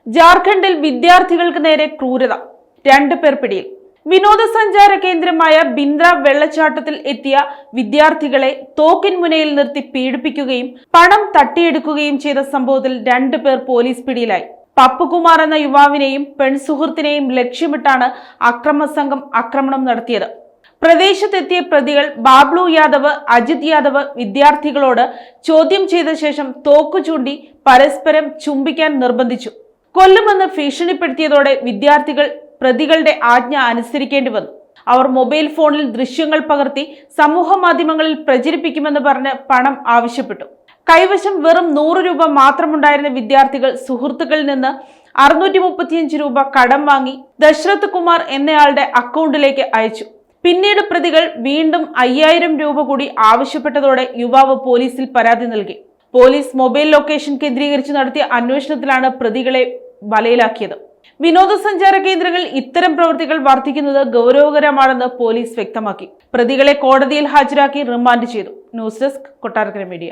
ജാർഖണ്ഡിൽ വിദ്യാർത്ഥികൾക്ക് നേരെ ക്രൂരത, 2 പേർ പിടിയിൽ. വിനോദസഞ്ചാര കേന്ദ്രമായ ബിന്ദ്ര വെള്ളച്ചാട്ടത്തിൽ എത്തിയ വിദ്യാർത്ഥികളെ തോക്കിൻ മുനയിൽ നിർത്തി പീഡിപ്പിക്കുകയും പണം തട്ടിയെടുക്കുകയും ചെയ്ത സംഭവത്തിൽ 2 പേർ പോലീസ് പിടിയിലായി. പപ്പുകുമാർ എന്ന യുവാവിനെയും പെൺസുഹൃത്തിനെയും ലക്ഷ്യമിട്ടാണ് അക്രമ സംഘം ആക്രമണം നടത്തിയത്. പ്രദേശത്തെത്തിയ പ്രതികൾ ബാബ്ലു യാദവ്, അജിത് യാദവ് വിദ്യാർത്ഥികളോട് ചോദ്യം ചെയ്ത ശേഷം തോക്കു ചൂണ്ടി പരസ്പരം ചുംബിക്കാൻ നിർബന്ധിച്ചു. കൊല്ലുമെന്ന് ഭീഷണിപ്പെടുത്തിയതോടെ വിദ്യാർത്ഥികൾ പ്രതികളുടെ ആജ്ഞ അനുസരിക്കേണ്ടി വന്നു. അവർ മൊബൈൽ ഫോണിൽ ദൃശ്യങ്ങൾ പകർത്തി സമൂഹ മാധ്യമങ്ങളിൽ പ്രചരിപ്പിക്കുമെന്ന് പറഞ്ഞ് പണം ആവശ്യപ്പെട്ടു. കൈവശം വെറും 100 രൂപ മാത്രമുണ്ടായിരുന്ന വിദ്യാർത്ഥികൾ സുഹൃത്തുക്കളിൽ നിന്ന് 635 രൂപ കടം വാങ്ങി ദശരഥ് കുമാർ എന്നയാളുടെ അക്കൗണ്ടിലേക്ക് അയച്ചു. പിന്നീട് പ്രതികൾ വീണ്ടും 5000 രൂപ കൂടി ആവശ്യപ്പെട്ടതോടെ യുവാവ് പോലീസിൽ പരാതി നൽകി. പോലീസ് മൊബൈൽ ലൊക്കേഷൻ കേന്ദ്രീകരിച്ച് നടത്തിയ അന്വേഷണത്തിലാണ് പ്രതികളെ വലയിലാക്കിയത്. വിനോദസഞ്ചാര കേന്ദ്രങ്ങളിൽ ഇത്തരം പ്രവൃത്തികൾ വർദ്ധിക്കുന്നത് ഗൗരവകരമാണെന്ന് പോലീസ് വ്യക്തമാക്കി. പ്രതികളെ കോടതിയിൽ ഹാജരാക്കി റിമാൻഡ് ചെയ്തു. News desk, Kottarakkara media.